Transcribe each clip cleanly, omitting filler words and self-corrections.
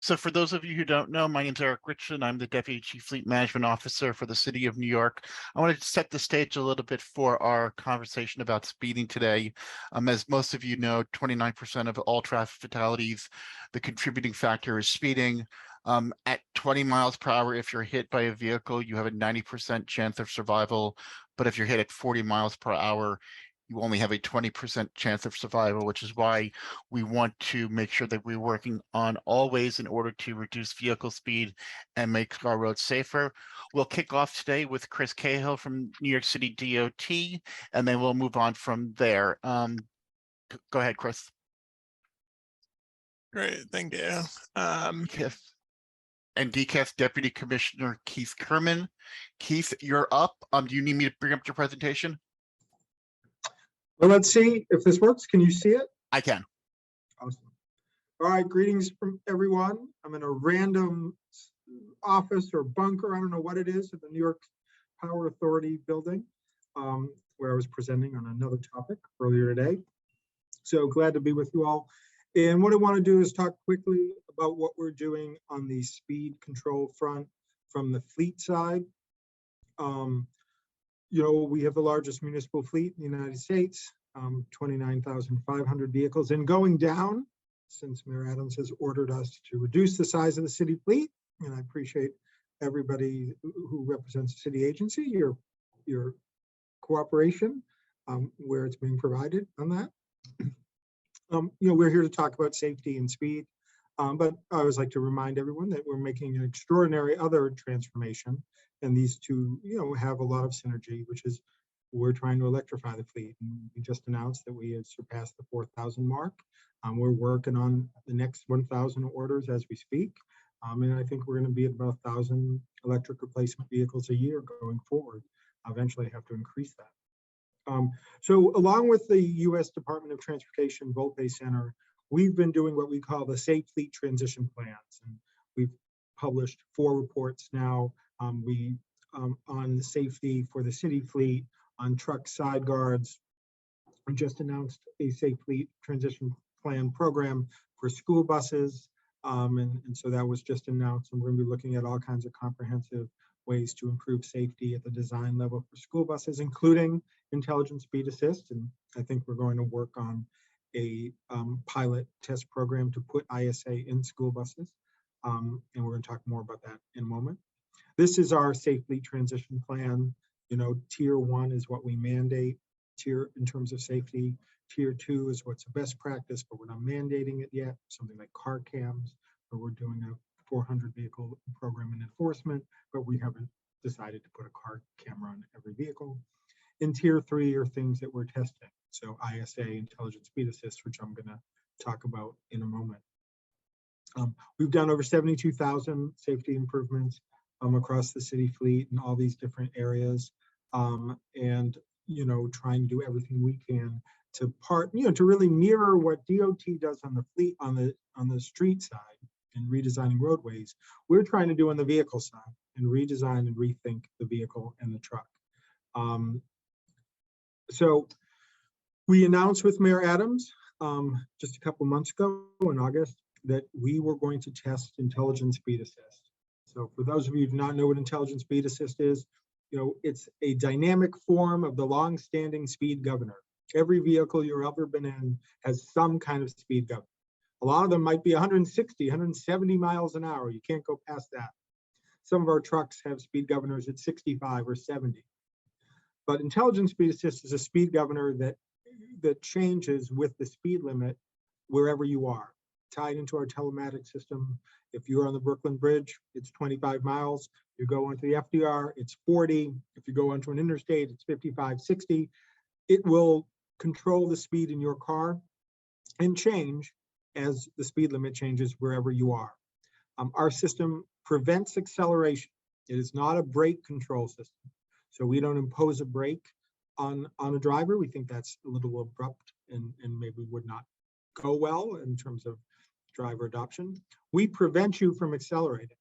So for those of you who don't know, my name is Eric Richmond. I'm the Deputy Chief Fleet Management Officer for the City of New York. I wanted to set the stage a little bit for our conversation about speeding today. As most of you know, 29% of all traffic fatalities, the contributing factor is speeding. At 20 miles per hour, if you're hit by a vehicle, you have a 90% chance of survival. But if you're hit at 40 miles per hour, you only have a 20% chance of survival, which is why we want to make sure that we're working on all ways in order to reduce vehicle speed and make our roads safer. We'll kick off today with Chris Cahill from New York City DOT, and then we'll move on from there. Go ahead, Chris. Great, thank you. And DCAS Deputy Commissioner Keith Kerman. Keith, you're up. Do you need me to bring up your presentation? Well, let's see if this works. Can you see it? I can. Awesome. All right, greetings from everyone. I'm in a random office or bunker, I don't know what it is, at the New York Power Authority building, where I was presenting on another topic earlier today. So glad to be with you all. And what I want to do is talk quickly about what we're doing on the speed control front from the fleet side. We have the largest municipal fleet in the United States, 29,500 vehicles, and going down since Mayor Adams has ordered us to reduce the size of the city fleet. And I appreciate everybody who represents the city agency, your cooperation where it's being provided on that. We're here to talk about safety and speed, but I always like to remind everyone that we're making an extraordinary other transformation. And these two, have a lot of synergy, which is we're trying to electrify the fleet. And we just announced that we have surpassed the 4,000 mark. We're working on the next 1,000 orders as we speak. And I think we're going to be at about 1,000 electric replacement vehicles a year going forward. Eventually have to increase that. So along with the U.S. Department of Transportation Volpe Center, we've been doing what we call the Safe Fleet Transition Plans. And we've published 4 reports now. On the safety for the city fleet, on truck side guards. We just announced a Safe Fleet Transition Plan program for school buses. And so that was just announced, and we're going to be looking at all kinds of comprehensive ways to improve safety at the design level for school buses, including intelligent speed assist. And I think we're going to work on a pilot test program to put ISA in school buses. And we're going to talk more about that in a moment. This is our Safe Fleet Transition Plan. Tier 1 is what we mandate in terms of safety. Tier 2 is what's a best practice, but we're not mandating it yet. Something like car cams, where we're doing a 400 vehicle program in enforcement, but we haven't decided to put a car camera on every vehicle. In Tier 3 are things that we're testing. So ISA, Intelligent Speed Assist, which I'm going to talk about in a moment. We've done over 72,000 safety improvements across the city fleet in all these different areas, and trying to do everything we can to to really mirror what DOT does on the fleet on the street side and redesigning roadways. We're trying to do on the vehicle side and redesign and rethink the vehicle and the truck. So we announced with Mayor Adams just a couple months ago in August that we were going to test intelligent speed assist. So for those of you who do not know what intelligent speed assist is, it's a dynamic form of the long-standing speed governor. Every vehicle you've ever been in has some kind of speed governor. A lot of them might be 160, 170 miles an hour. You can't go past that. Some of our trucks have speed governors at 65 or 70. But intelligent speed assist is a speed governor that changes with the speed limit wherever you are. Tied into our telematics system. If you're on the Brooklyn Bridge, it's 25 miles. You go onto the FDR, it's 40. If you go onto an interstate, it's 55, 60. It will control the speed in your car and change as the speed limit changes wherever you are. Our system prevents acceleration. It is not a brake control system. So we don't impose a brake on a driver. We think that's a little abrupt and maybe would not go well in terms of driver adoption. We prevent you from accelerating.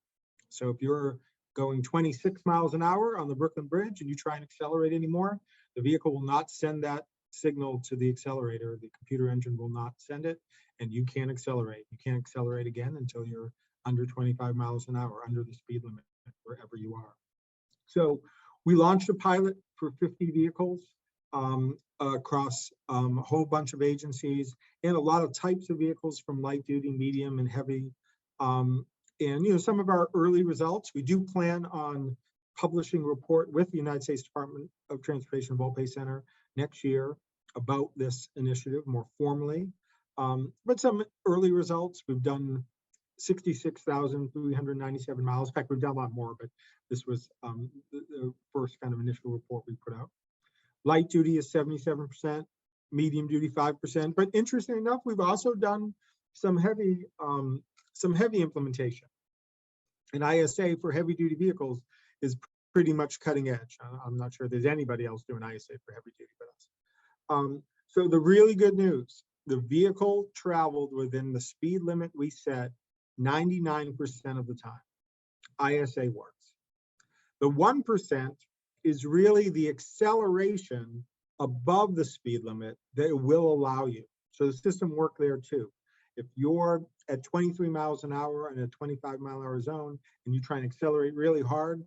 So if you're going 26 miles an hour on the Brooklyn Bridge and you try and accelerate anymore, the vehicle will not send that signal to the accelerator. The computer engine will not send it, and you can't accelerate. You can't accelerate again until you're under 25 miles an hour, under the speed limit, wherever you are. So we launched a pilot for 50 vehicles across a whole bunch of agencies and a lot of types of vehicles, from light duty, medium, and heavy. And some of our early results, we do plan on publishing a report with the United States Department of Transportation Volpe Center next year about this initiative more formally. But some early results, we've done 66,397 miles. In fact, we've done a lot more, but this was the first kind of initial report we put out. Light duty is 77%, medium duty 5%. But interestingly enough, we've also done some heavy implementation. And ISA for heavy duty vehicles is pretty much cutting edge. I'm not sure there's anybody else doing ISA for heavy duty but us. So the really good news, the vehicle traveled within the speed limit we set 99% of the time. ISA works. The 1% is really the acceleration above the speed limit that it will allow you. So the system worked there too. If you're at 23 miles an hour in a 25 mile an hour zone and you try and accelerate really hard,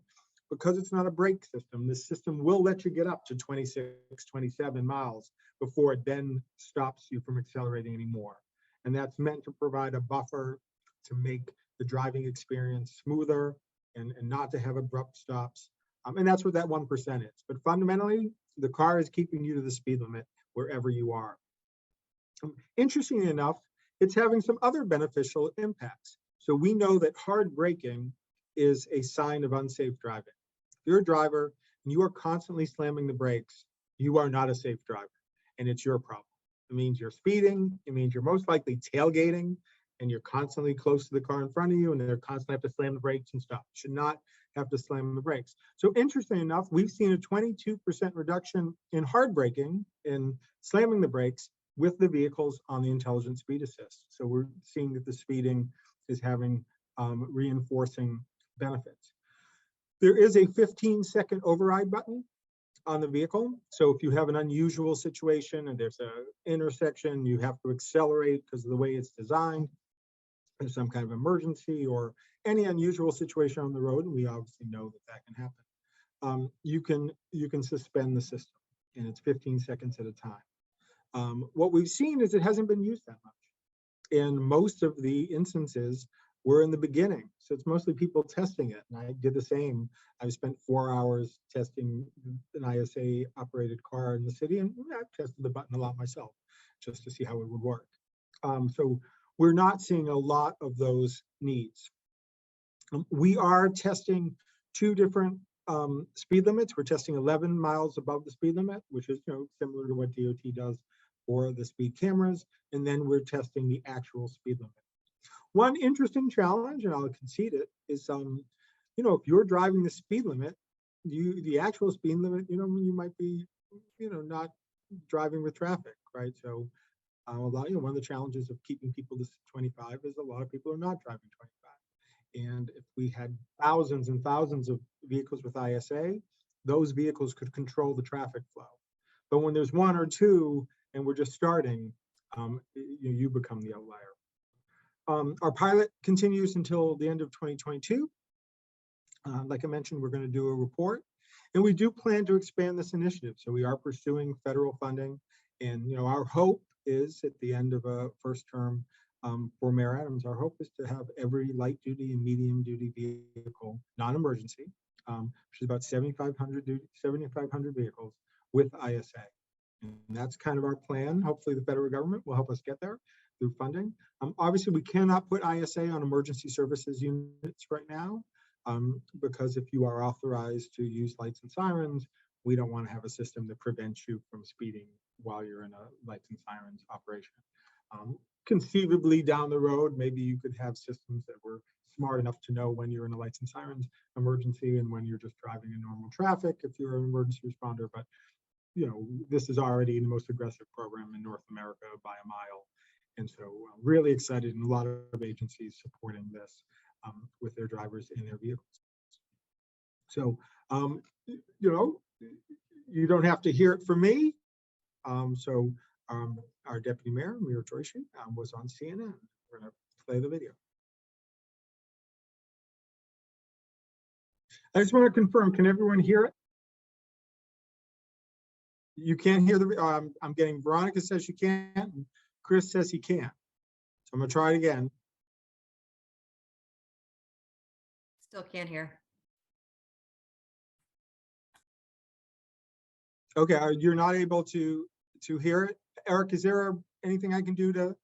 because it's not a brake system, the system will let you get up to 26, 27 miles before it then stops you from accelerating anymore. And that's meant to provide a buffer to make the driving experience smoother and not to have abrupt stops. And that's what that 1% is. But fundamentally, the car is keeping you to the speed limit wherever you are. Interestingly enough, it's having some other beneficial impacts. So we know that hard braking is a sign of unsafe driving. If you're a driver and you are constantly slamming the brakes, you are not a safe driver, and it's your problem. It means you're speeding. It means you're most likely tailgating, and you're constantly close to the car in front of you, and they're constantly have to slam the brakes and stop. You should not have to slam the brakes. So interesting enough, we've seen a 22% reduction in hard braking, in slamming the brakes, with the vehicles on the intelligent speed assist. So we're seeing that the speeding is having reinforcing benefits. There is a 15-second override button on the vehicle. So if you have an unusual situation and there's an intersection, you have to accelerate because of the way it's designed, there's some kind of emergency or any unusual situation on the road, and we obviously know that that can happen, you can suspend the system, and it's 15 seconds at a time. What we've seen is it hasn't been used that much. And most of the instances were in the beginning. So it's mostly people testing it. And I did the same. I spent 4 hours testing an ISA operated car in the city, and I've tested the button a lot myself just to see how it would work. So we're not seeing a lot of those needs. We are testing 2 different speed limits. We're testing 11 miles above the speed limit, which is similar to what DOT does for the speed cameras, and then we're testing the actual speed limit. One interesting challenge, and I'll concede it, is if you're driving the speed limit, the actual speed limit, you might be not driving with traffic, right? So one of the challenges of keeping people to 25 is a lot of people are not driving 25. And if we had thousands and thousands of vehicles with ISA, those vehicles could control the traffic flow. But when there's 1 or 2 and we're just starting, you become the outlier. Our pilot continues until the end of 2022. Like I mentioned, we're going to do a report, and we do plan to expand this initiative. So we are pursuing federal funding, and our hope is at the end of a first term for Mayor Adams, our hope is to have every light duty and medium duty vehicle, non-emergency, which is about 7,500 vehicles with ISA. And that's kind of our plan. Hopefully the federal government will help us get there through funding. Obviously, we cannot put ISA on emergency services units right now because if you are authorized to use lights and sirens, we don't want to have a system that prevents you from speeding while you're in a lights and sirens operation. Conceivably down the road, maybe you could have systems that were smart enough to know when you're in a lights and sirens emergency and when you're just driving in normal traffic if you're an emergency responder. But this is already the most aggressive program in North America by a mile. And so I'm really excited, and a lot of agencies supporting this with their drivers in their vehicles. So, you don't have to hear it from me. Our Deputy Mayor, Mira Joshi, was on CNN. We're going to play the video. I just want to confirm, can everyone hear it? You can't hear I'm getting Veronica says she can't, and Chris says he can't. So I'm gonna try it again. Still can't hear. Okay, you're not able to hear it? Eric, is there anything I can do to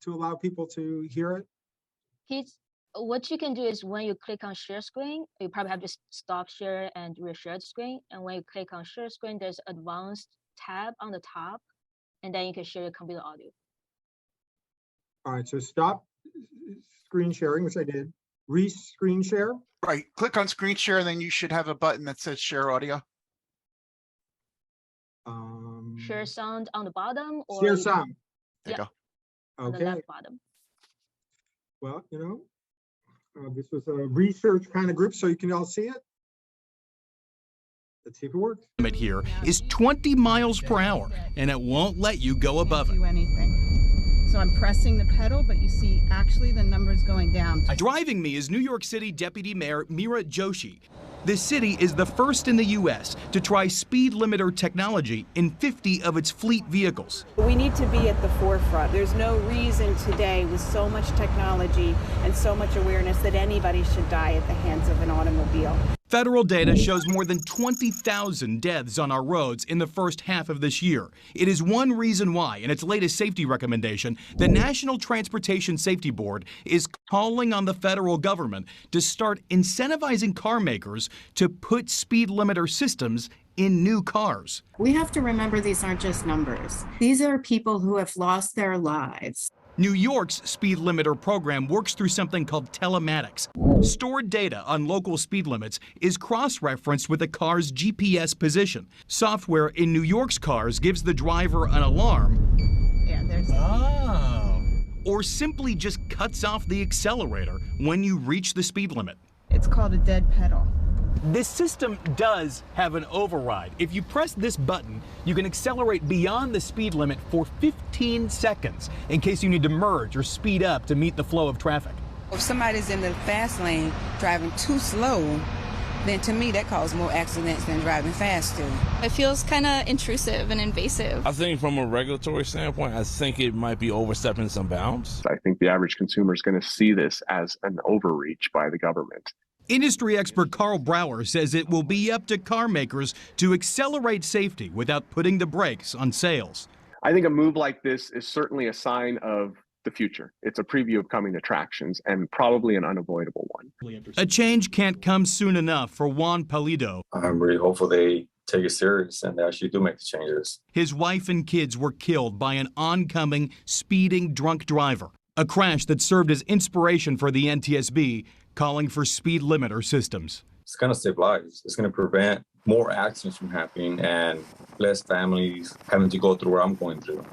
allow people to hear it? What you can do is when you click on share screen, you probably have to stop share and reshare the screen. And when you click on share screen, there's advanced tab on the top, and then you can share your computer audio. All right, so stop screen sharing, which I did. Screen share. Right, click on screen share, and then you should have a button that says share audio. Share sound on the bottom, or share sound. There you go. on the Okay. left bottom. Well, this was a research kind of group, so you can all see it. Let's see if it works. Limit here is 20 miles per hour, and it won't let you go above it. Do anything. So I'm pressing the pedal, but you see actually the numbers going down. Driving me is New York City Deputy Mayor Meera Joshi. The city is the first in the U.S. to try speed limiter technology in 50 of its fleet vehicles. We need to be at the forefront. There's no reason today with so much technology and so much awareness that anybody should die at the hands of an automobile. Federal data shows more than 20,000 deaths on our roads in the first half of this year. It is one reason why, in its latest safety recommendation, the National Transportation Safety Board is calling on the federal government to start incentivizing car makers to put speed limiter systems in new cars. We have to remember these aren't just numbers. These are people who have lost their lives. New York's speed limiter program works through something called telematics. Stored data on local speed limits is cross-referenced with a car's GPS position. Software in New York's cars gives the driver an alarm. Yeah, there's. Or simply just cuts off the accelerator when you reach the speed limit. It's called a dead pedal. This system does have an override. If you press this button, you can accelerate beyond the speed limit for 15 seconds in case you need to merge or speed up to meet the flow of traffic. If somebody's in the fast lane driving too slow, then to me that causes more accidents than driving fast do. It feels kind of intrusive and invasive. I think from a regulatory standpoint, I think it might be overstepping some bounds. I think the average consumer is going to see this as an overreach by the government. Industry expert Carl Brower says it will be up to car makers to accelerate safety without putting the brakes on sales. I think a move like this is certainly a sign of the future. It's a preview of coming attractions and probably an unavoidable one. A change can't come soon enough for Juan Pulido. I'm really hopeful they take it serious and they actually do make the changes. His wife and kids were killed by an oncoming, speeding drunk driver, a crash that served as inspiration for the NTSB, calling for speed limiter systems. It's going to save lives. It's going to prevent more accidents from happening and less families having to go through what I'm going through.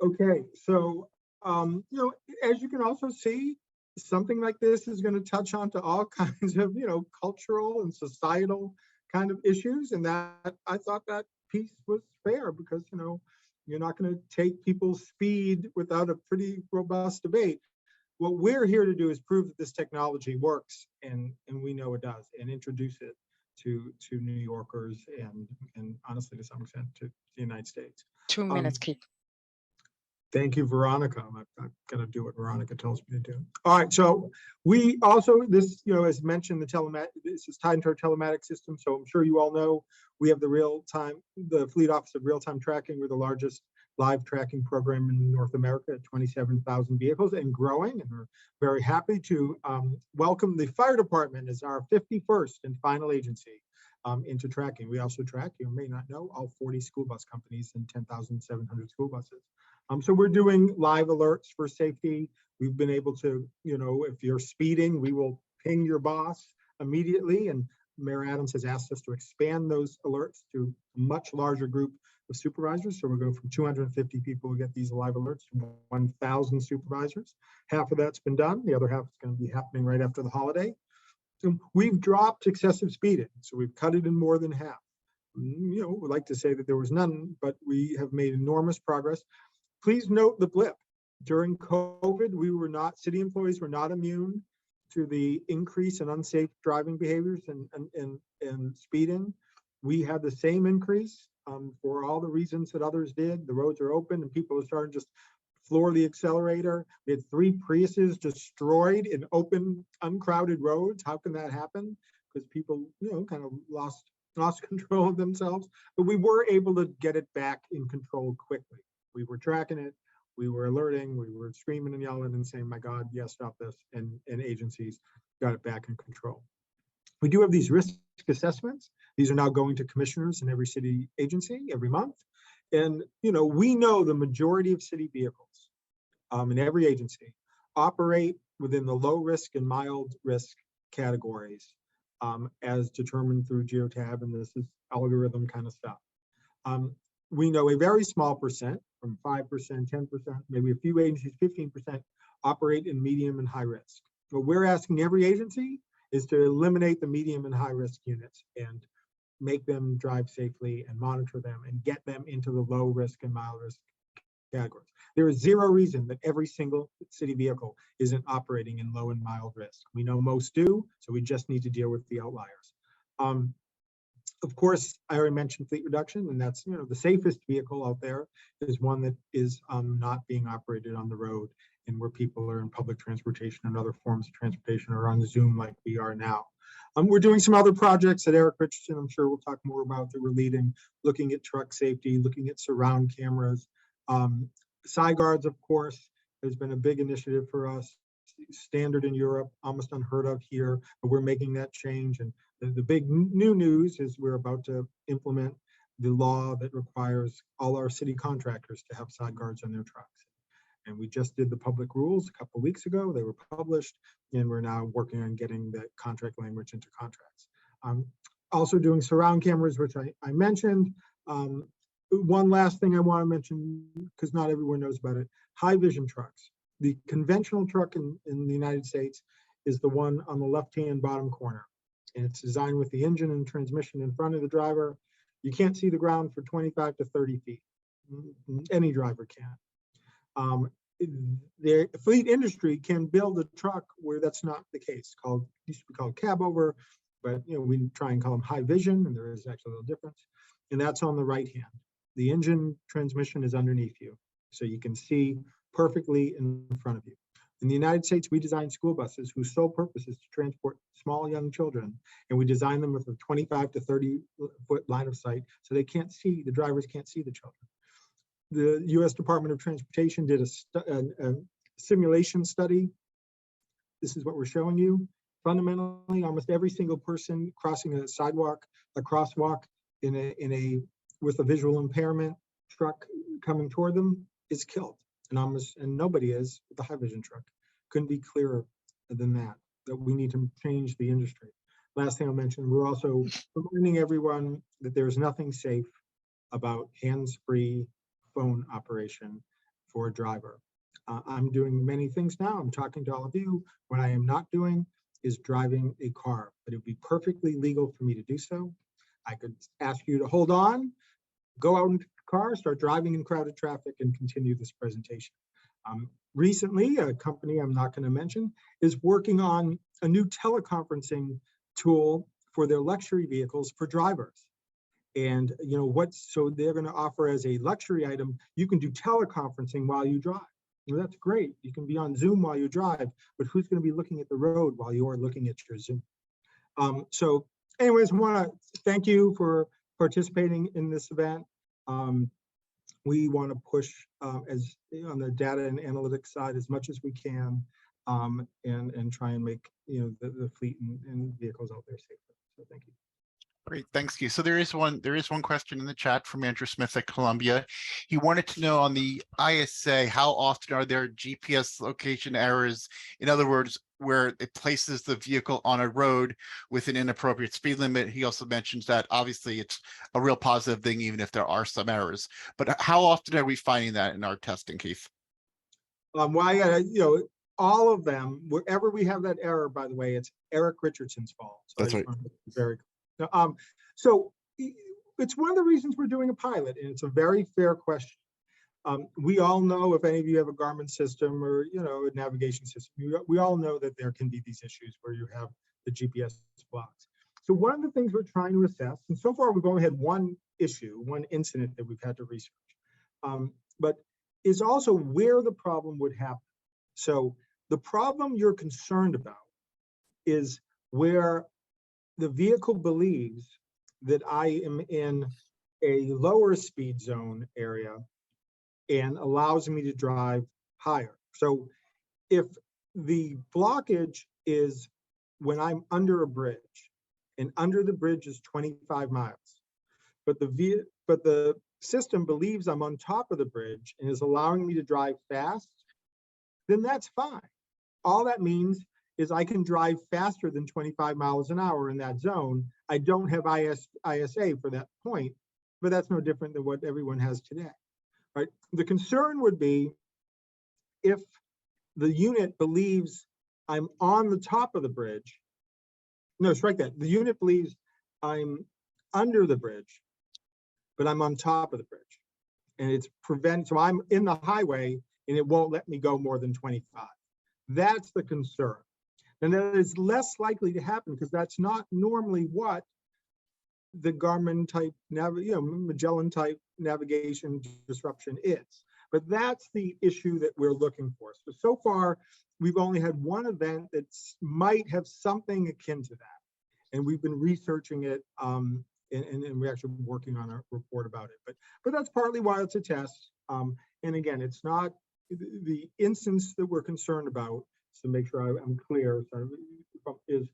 Okay, so, as you can also see, something like this is going to touch on to all kinds of, cultural and societal kind of issues. And that I thought that piece was fair because, you're not going to take people's speed without a pretty robust debate. What we're here to do is prove that this technology works, and we know it does, and introduce it to New Yorkers and honestly, to some extent, to the United States. 2 minutes, Keith. Thank you, Veronica. I've got to do what Veronica tells me to do. All right, so we also, this, as mentioned, this is tied into our telematics system. So I'm sure you all know we have the Fleet Office of Real-Time Tracking. We're the largest live tracking program in North America at 27,000 vehicles and growing. And we're very happy to welcome the fire department as our 51st and final agency into tracking. We also track, you may not know, all 40 school bus companies and 10,700 school buses. So we're doing live alerts for safety. We've been able to, if you're speeding, we will ping your boss immediately. And Mayor Adams has asked us to expand those alerts to a much larger group of supervisors. So we're going from 250 people who get these live alerts to 1,000 supervisors. Half of that's been done. The other half is going to be happening right after the holiday. So we've dropped excessive speeding. So we've cut it in more than half. We'd like to say that there was none, but we have made enormous progress. Please note the blip. During COVID, city employees were not immune to the increase in unsafe driving behaviors and speeding. We had the same increase for all the reasons that others did. The roads are open and people are starting to just floor the accelerator. We had 3 Priuses destroyed in open, uncrowded roads. How can that happen? Because people, kind of lost control of themselves. But we were able to get it back in control quickly. We were tracking it. We were alerting. We were screaming and yelling and saying, "My God, yes, stop this!" And agencies got it back in control. We do have these risk assessments. These are now going to commissioners in every city agency every month. And, we know the majority of city vehicles in every agency operate within the low risk and mild risk categories as determined through Geotab, and this is algorithm kind of stuff. We know a very small percent, from 5%, 10%, maybe a few agencies, 15%, operate in medium and high risk. What we're asking every agency is to eliminate the medium and high risk units and make them drive safely and monitor them and get them into the low risk and mild risk categories. There is zero reason that every single city vehicle isn't operating in low and mild risk. We know most do, so we just need to deal with the outliers. Of course, I already mentioned fleet reduction, and that's, the safest vehicle out there is one that is not being operated on the road and where people are in public transportation and other forms of transportation or on Zoom like we are now. We're doing some other projects that Eric Richardson, I'm sure we'll talk more about, that we're leading, looking at truck safety, looking at surround cameras. Side guards, of course, has been a big initiative for us. Standard in Europe, almost unheard of here, but we're making that change. And the big new news is we're about to implement the law that requires all our city contractors to have side guards on their trucks. And we just did the public rules a couple of weeks ago. They were published, and we're now working on getting the contract language into contracts. Also doing surround cameras, which I mentioned. One last thing I want to mention, because not everyone knows about it, high vision trucks. The conventional truck in the United States is the one on the left-hand bottom corner. And it's designed with the engine and transmission in front of the driver. You can't see the ground for 25 to 30 feet. Any driver can. The fleet industry can build a truck where that's not the case. Used to be called cab over, but we try and call them high vision, and there is actually a little difference. And that's on the right hand. The engine transmission is underneath you, so you can see perfectly in front of you. In the United States, we design school buses whose sole purpose is to transport small young children, and we design them with a 25 to 30 foot line of sight, so the drivers can't see the children. The U.S. Department of Transportation did a simulation study. This is what we're showing you. Fundamentally, almost every single person crossing a sidewalk, a crosswalk with a visual impairment truck coming toward them is killed. And nobody is with the high vision truck. Couldn't be clearer than that we need to change the industry. Last thing I'll mention, we're also reminding everyone that there's nothing safe about hands-free phone operation for a driver. I'm doing many things now. I'm talking to all of you. What I am not doing is driving a car, but it would be perfectly legal for me to do so. I could ask you to hold on, go out into the car, start driving in crowded traffic, and continue this presentation. Recently, a company I'm not going to mention is working on a new teleconferencing tool for their luxury vehicles for drivers. And so they're going to offer as a luxury item, you can do teleconferencing while you drive. That's great. You can be on Zoom while you drive, but who's going to be looking at the road while you're looking at your Zoom? So anyways, I want to thank you for participating in this event. We want to push as on the data and analytics side as much as we can, and try and make the fleet and vehicles out there safer. So thank you. Great, thanks, you. So there is one question in the chat from Andrew Smith at Columbia. He wanted to know on the ISA, how often are there GPS location errors? In other words, where it places the vehicle on a road with an inappropriate speed limit. He also mentions that obviously it's a real positive thing, even if there are some errors. But how often are we finding that in our testing, Keith? All of them, wherever we have that error, by the way, it's Eric Richardson's fault. So that's right. So it's one of the reasons we're doing a pilot, and it's a very fair question. We all know, if any of you have a Garmin system or, a navigation system, we all know that there can be these issues where you have the GPS blocks. So one of the things we're trying to assess, and so far we've only had one issue, one incident that we've had to research, but is also where the problem would happen. So the problem you're concerned about is where the vehicle believes that I am in a lower speed zone area and allows me to drive higher. So if the blockage is when I'm under a bridge, and under the bridge is 25 miles, but the system believes I'm on top of the bridge and is allowing me to drive fast, then that's fine. All that means is I can drive faster than 25 miles an hour in that zone. I don't have ISA for that point, but that's no different than what everyone has today, right? The concern would be if the unit believes I'm on the top of the bridge. No, strike that. The unit believes I'm under the bridge, but I'm on top of the bridge. And it's so I'm in the highway and it won't let me go more than 25. That's the concern. And that is less likely to happen because that's not normally what the Garmin type, Magellan type navigation disruption is. But that's the issue that we're looking for. So far, we've only had one event that might have something akin to that. And we've been researching it, and we're actually working on a report about it. But that's partly why it's a test. And again, it's not the instance that we're concerned about, so to make sure I'm clear, is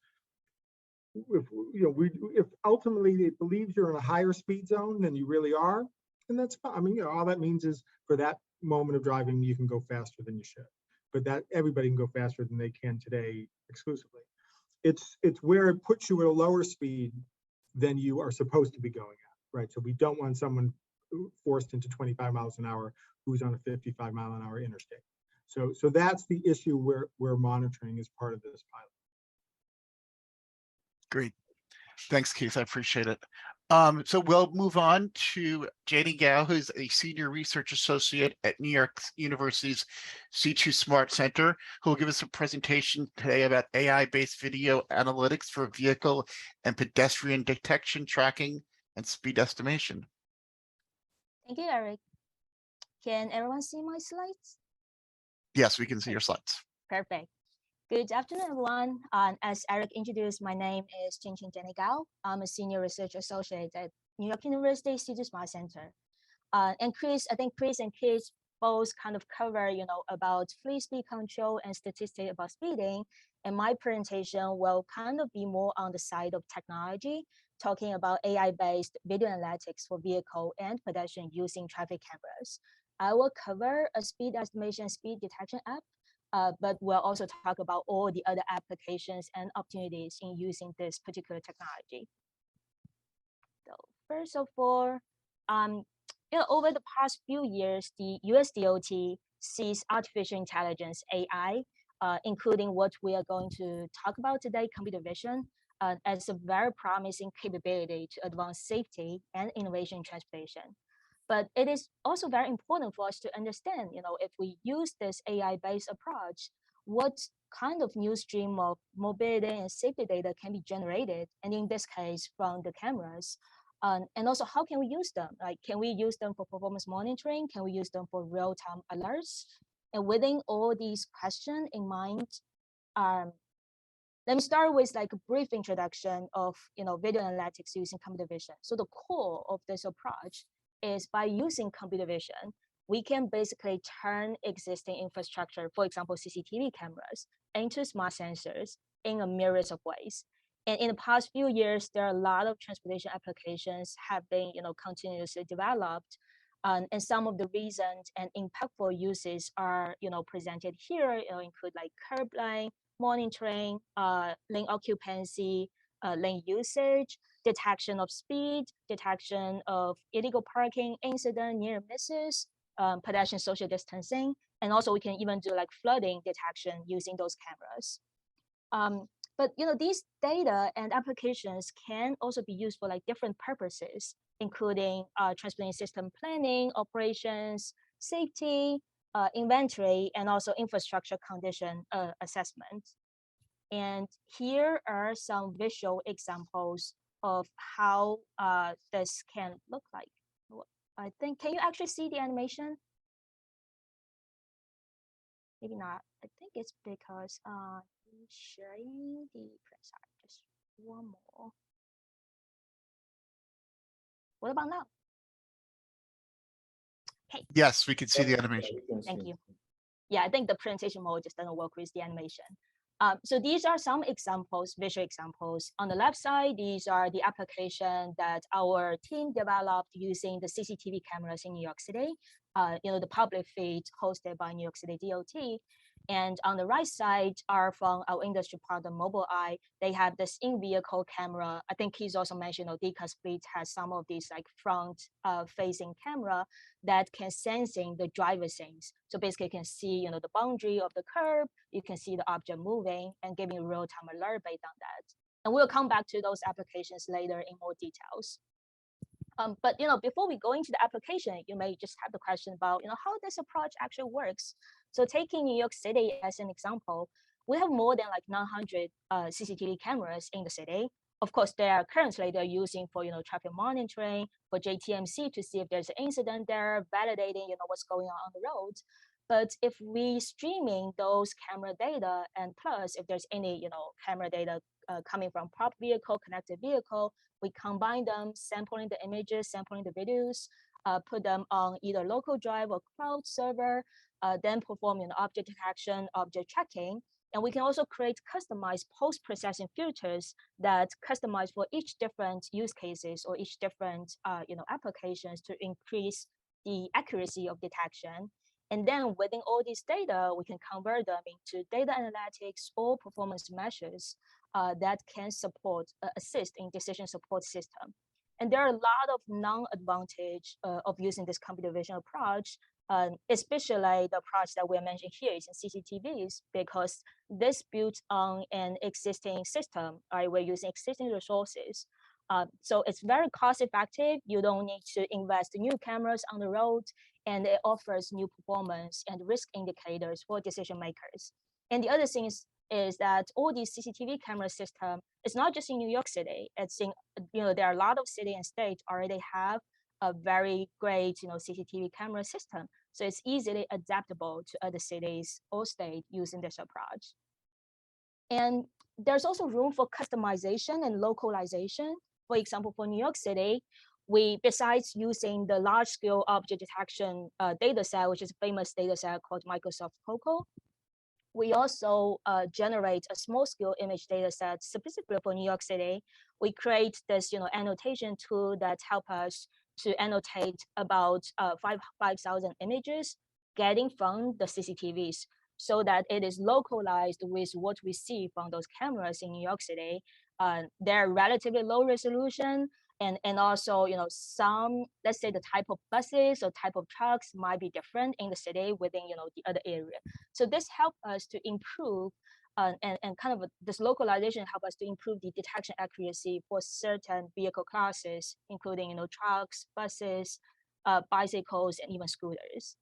if ultimately it believes you're in a higher speed zone than you really are, then that's fine. I mean, all that means is for that moment of driving, you can go faster than you should. But that everybody can go faster than they can today exclusively. It's where it puts you at a lower speed than you are supposed to be going at, right? So we don't want someone forced into 25 miles an hour who's on a 55 mile an hour interstate. So that's the issue we're monitoring as part of this pilot. Great. Thanks, Keith. I appreciate it. So we'll move on to Janie Gao, who's a senior research associate at New York University's C2 Smart Center, who will give us a presentation today about AI-based video analytics for vehicle and pedestrian detection, tracking, and speed estimation. Thank you, Eric. Can everyone see my slides? Yes, we can see your slides. Perfect. Good afternoon, everyone. As Eric introduced, my name is Janie Gao. I'm a senior research associate at New York University C2 Smart Center. And Chris, I think Chris and Keith both kind of cover, about fleet speed control and statistics about speeding. And my presentation will kind of be more on the side of technology, talking about AI-based video analytics for vehicle and pedestrian using traffic cameras. I will cover a speed estimation, speed detection app, but we'll also talk about all the other applications and opportunities in using this particular technology. So first of all, over the past few years, the US DOT sees artificial intelligence, AI, including what we are going to talk about today, computer vision, as a very promising capability to advance safety and innovation in transportation. But it is also very important for us to understand, if we use this AI-based approach, what kind of new stream of mobility and safety data can be generated, and in this case, from the cameras. And also, how can we use them? Like, can we use them for performance monitoring? Can we use them for real-time alerts? And within all these questions in mind, let me start with like a brief introduction of video analytics using computer vision. So the core of this approach is by using computer vision, we can basically turn existing infrastructure, for example, CCTV cameras, into smart sensors in a myriad of ways. And in the past few years, there are a lot of transportation applications have been, continuously developed. And some of the recent and impactful uses are, presented here. Include like curb lane monitoring, lane occupancy, lane usage, detection of speed, detection of illegal parking incident, near misses, pedestrian social distancing, and also we can even do like flooding detection using those cameras. But these data and applications can also be used for like different purposes, including transportation system planning, operations, safety, inventory, and also infrastructure condition assessment. And here are some visual examples of how this can look like. I think, can you actually see the animation? Maybe not. I think it's because I'm sharing the print side. Just one more. What about now? Hey. Yes, we can see the animation. Thank you. Yeah, I think the presentation mode just doesn't work with the animation. So these are some examples, visual examples. On the left side, these are the application that our team developed using the CCTV cameras in New York City, the public feed hosted by New York City DOT. And on the right side are from our industry partner, Mobileye. They have this in-vehicle camera. I think he's also mentioned, DCAS fleet has some of these like front-facing camera that can sensing the driver things. So basically, you can see, the boundary of the curb. You can see the object moving and giving real-time alert based on that. And we'll come back to those applications later in more details. But before we go into the application, you may just have the question about how this approach actually works. So taking New York City as an example, we have more than like 900 CCTV cameras in the city. Of course, they're using for traffic monitoring, for JTMC to see if there's an incident there, validating what's going on the road. But if we streaming those camera data, and plus if there's any camera data coming from prop vehicle, connected vehicle, we combine them, sampling the images, sampling the videos, put them on either local drive or cloud server, then perform object detection, object tracking. And we can also create customized post-processing filters that customize for each different use cases or each different applications to increase the accuracy of detection. And then within all these data, we can convert them into data analytics or performance measures that can support, assist in decision support system. And there are a lot of non-advantage of using this computer vision approach, especially the approach that we're mentioning here is in CCTVs, because this built on an existing system, right? We're using existing resources. So it's very cost effective. You don't need to invest in new cameras on the road, and it offers new performance and risk indicators for decision makers. And the other thing is that all these CCTV camera system, it's not just in New York City. It's in, there are a lot of cities and states already have a very great, CCTV camera system. So it's easily adaptable to other cities or states using this approach. And there's also room for customization and localization. For example, for New York City, we, besides using the large-scale object detection data set, which is a famous data set called Microsoft COCO, we also generate a small-scale image data set specifically for New York City. We create this, annotation tool that help us to annotate about 5,000 images getting from the CCTVs, so that it is localized with what we see from those cameras in New York City. They're relatively low resolution, and also, some, let's say the type of buses or type of trucks might be different in the city within, the other area. So this helps us to improve, and kind of this localization help us to improve the detection accuracy for certain vehicle classes, including, trucks, buses, bicycles, and even scooters.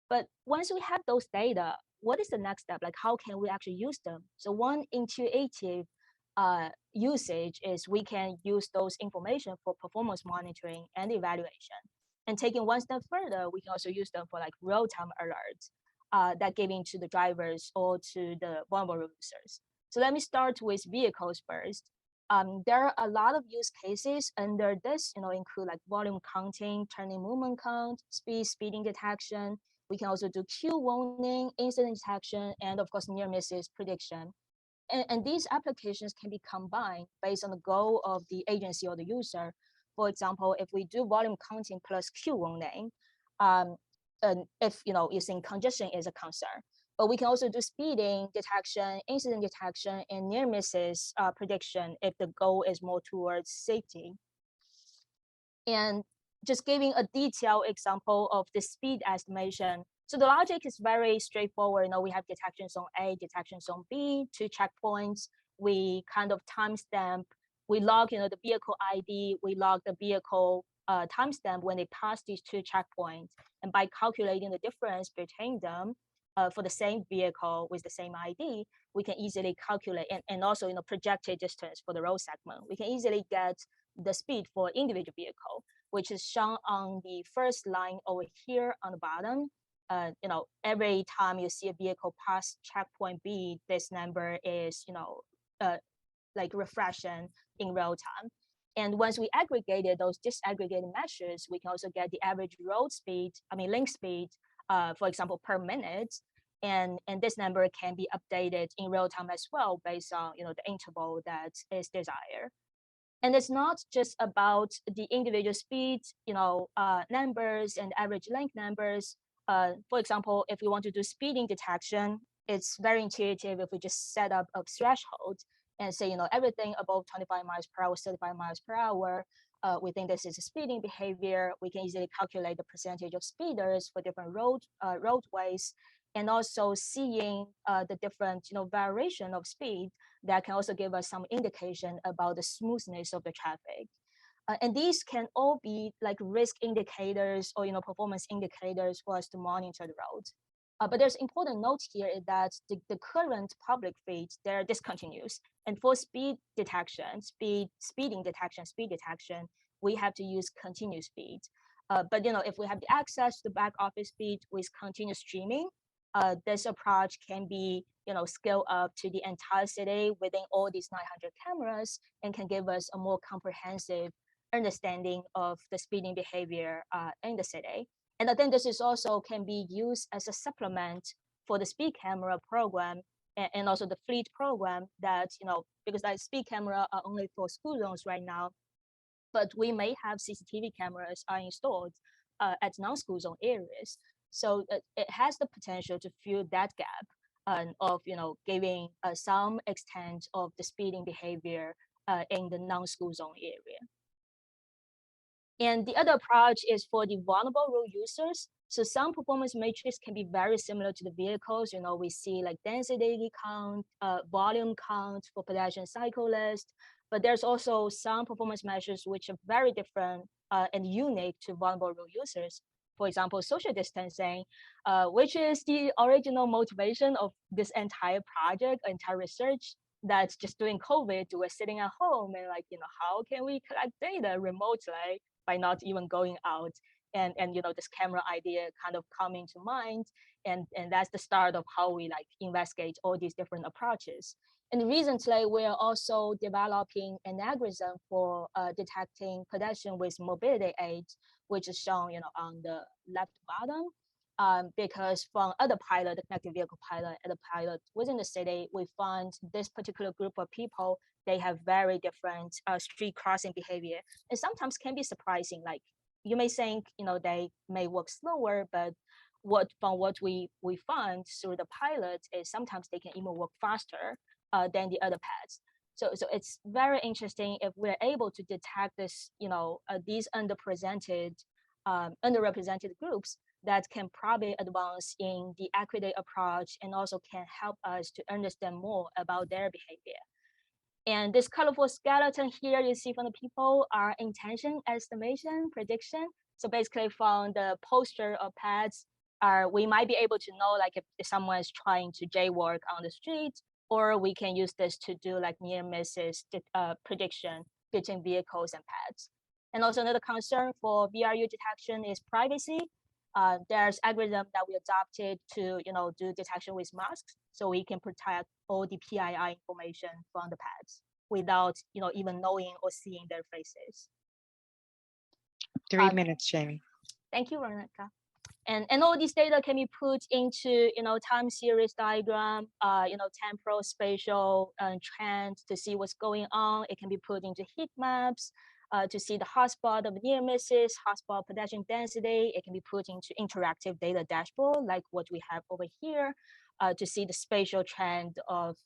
But once we have those data, what is the next step? Like, how can we actually use them? So one intuitive usage is we can use those information for performance monitoring and evaluation. And taking one step further, we can also use them for like real-time alerts that giving to the drivers or to the vulnerable users. So let me start with vehicles first. There are a lot of use cases under this, include like volume counting, turning movement count, speeding detection. We can also do queue warning, incident detection, and of course, near misses prediction. And these applications can be combined based on the goal of the agency or the user. For example, if we do volume counting plus queue warning, and if you think congestion is a concern, but we can also do speeding detection, incident detection, and near misses prediction if the goal is more towards safety. And just giving a detailed example of the speed estimation. So the logic is very straightforward. We have detection zone A, detection zone B, 2 checkpoints. We kind of timestamp. We log, the vehicle ID. We log the vehicle timestamp when they pass these two checkpoints. And by calculating the difference between them for the same vehicle with the same ID, we can easily calculate and also projected distance for the road segment. We can easily get the speed for individual vehicle, which is shown on the first line over here on the bottom. Every time you see a vehicle pass checkpoint B, this number is, like refreshing in real time. And once we aggregated those disaggregated measures, we can also get the average road speed, link speed, for example, per minute. And this number can be updated in real time as well based on, the interval that is desired. And it's not just about the individual speed, numbers and average length numbers. For example, if we want to do speeding detection, it's very intuitive if we just set up a threshold and say, everything above 25 miles per hour, 35 miles per hour, we think this is a speeding behavior. We can easily calculate the percentage of speeders for different roadways, and also seeing the different, variation of speed that can also give us some indication about the smoothness of the traffic. And these can all be like risk indicators or, performance indicators for us to monitor the road. But there's important note here is that the current public feeds, they're discontinuous. And for speed detection, speed detection, we have to use continuous speed. But if we have the access to the back office feed with continuous streaming, this approach can be, scaled up to the entire city within all these 900 cameras and can give us a more comprehensive understanding of the speeding behavior in the city. And I think this is also can be used as a supplement for the speed camera program and also the fleet program that, because that speed camera are only for school zones right now, but we may have CCTV cameras are installed at non-school zone areas. So it has the potential to fill that gap of, giving some extent of the speeding behavior in the non-school zone area. And the other approach is for the vulnerable road users. So some performance metrics can be very similar to the vehicles. We see like density count, volume count for pedestrian cyclists, but there's also some performance measures which are very different and unique to vulnerable road users. For example, social distancing, which is the original motivation of this entire project, entire research. That's just during COVID, we're sitting at home and how can we collect data remotely by not even going out? And this camera idea kind of coming to mind. And that's the start of how we investigate all these different approaches. And recently, we're also developing an algorithm for detecting pedestrian with mobility aids, which is shown on the left bottom. Because from other pilot, the connected vehicle pilot, other pilot within the city, we found this particular group of people, they have very different street crossing behavior, and sometimes can be surprising. Like you may think, they may work slower, but from what we found through the pilot is sometimes they can even work faster than the other paths. So it's very interesting if we're able to detect this, these underrepresented groups that can probably advance in the equity approach and also can help us to understand more about their behavior. And this colorful skeleton here you see from the people are intention, estimation, prediction. So basically from the poster or pads, we might be able to know if someone is trying to jaywalk on the street, or we can use this to do near misses prediction between vehicles and pads. And also another concern for VRU detection is privacy. There's algorithm that we adopted to do detection with masks, so we can protect all the PII information from the pads without even knowing or seeing their faces. 3 minutes, Jamie. Thank you, Veronica. And all these data can be put into time series diagram, temporal, spatial trend to see what's going on. It can be put into heat maps to see the hotspot of near misses, hotspot pedestrian density. It can be put into interactive data dashboard like what we have over here to see the spatial trend of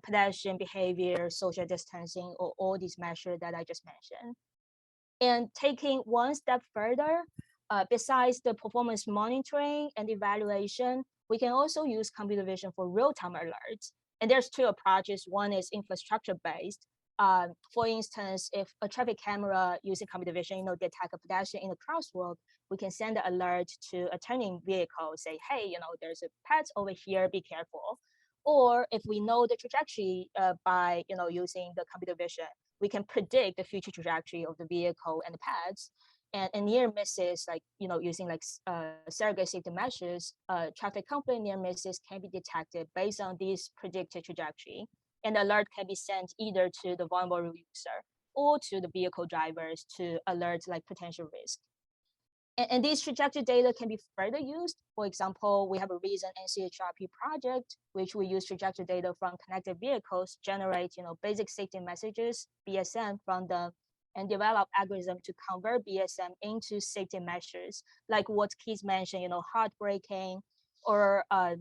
pedestrian behavior, social distancing, or all these measures that I just mentioned. And taking one step further, besides the performance monitoring and evaluation, we can also use computer vision for real-time alerts. And there's two approaches. One is infrastructure-based. For instance, if a traffic camera using computer vision, detect a pedestrian in the crosswalk, we can send an alert to a turning vehicle, say, hey, there's a pet over here, be careful. Or if we know the trajectory by, using the computer vision, we can predict the future trajectory of the vehicle and the pets. And near misses, like, using like surrogate safety measures, traffic company near misses can be detected based on this predicted trajectory. And the alert can be sent either to the vulnerable user or to the vehicle drivers to alert like potential risk. And these trajectory data can be further used. For example, we have a recent NCHRP project, which we use trajectory data from connected vehicles, generate basic safety messages, BSM from them, and develop algorithm to convert BSM into safety measures, like what Keith mentioned, hard braking, or a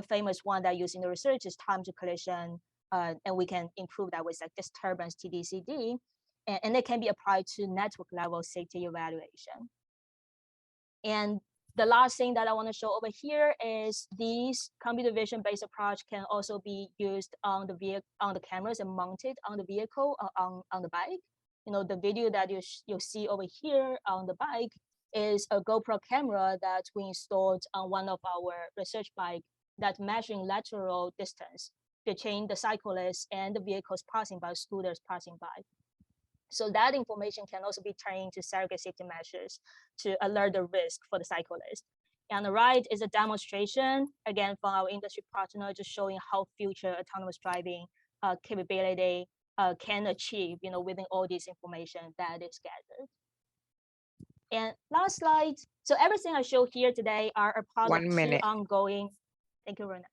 famous one that used in the research is time to collision, and we can improve that with like disturbance TDCD, and it can be applied to network level safety evaluation. And the last thing that I want to show over here is these computer vision based approach can also be used on the vehicle, on the cameras and mounted on the vehicle or on the bike. The video that you'll see over here on the bike is a GoPro camera that we installed on one of our research bike that measuring lateral distance between the cyclists and the vehicles passing by, scooters passing by. So that information can also be turned into surrogate safety measures to alert the risk for the cyclist. And on the right is a demonstration, again, from our industry partner, just showing how future autonomous driving capability can achieve, within all this information that is gathered. And last slide. So everything I show here today are a part of two ongoing, thank you, Renata,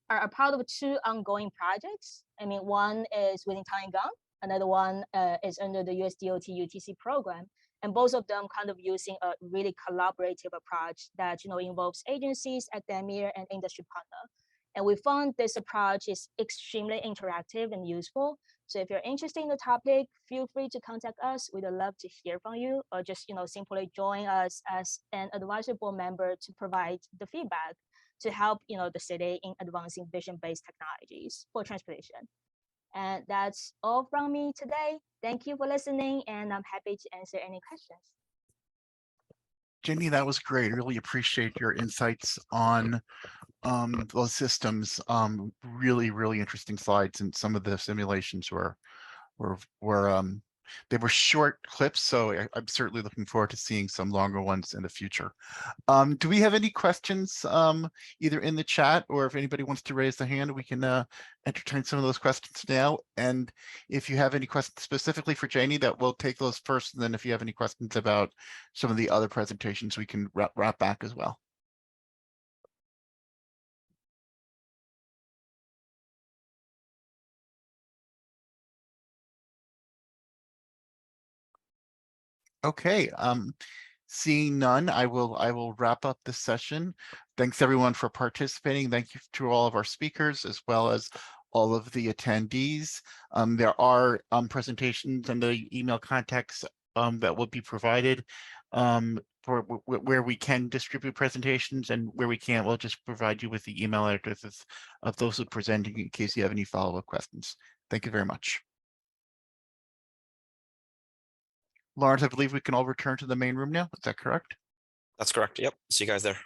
are a part of two ongoing projects. I mean, one is within Taiwan, another one is under the USDOT UTC program. And both of them kind of using a really collaborative approach that, involves agencies, academia, and industry partner. And we found this approach is extremely interactive and useful. So if you're interested in the topic, feel free to contact us. We'd love to hear from you, or just, simply join us as an advisory board member to provide the feedback to help, the city in advancing vision-based technologies for transportation. And that's all from me today. Thank you for listening, and I'm happy to answer any questions. Jenny, that was great. Really appreciate your insights on those systems. Really, really interesting slides, and some of the simulations were they were short clips, so I'm certainly looking forward to seeing some longer ones in the future. Do we have any questions either in the chat, or if anybody wants to raise their hand, we can entertain some of those questions now. And if you have any questions specifically for Janie, that we'll take those first. And then if you have any questions about some of the other presentations, we can wrap back as well. Okay, seeing none, I will wrap up this session. Thanks everyone for participating. Thank you to all of our speakers, as well as all of the attendees. There are presentations and the email contacts that will be provided for where we can distribute presentations, and where we can't, we'll just provide you with the email addresses of those who are presenting in case you have any follow-up questions. Thank you very much. Lawrence, I believe we can all return to the main room now. Is that correct? That's correct. Yep. See you guys there.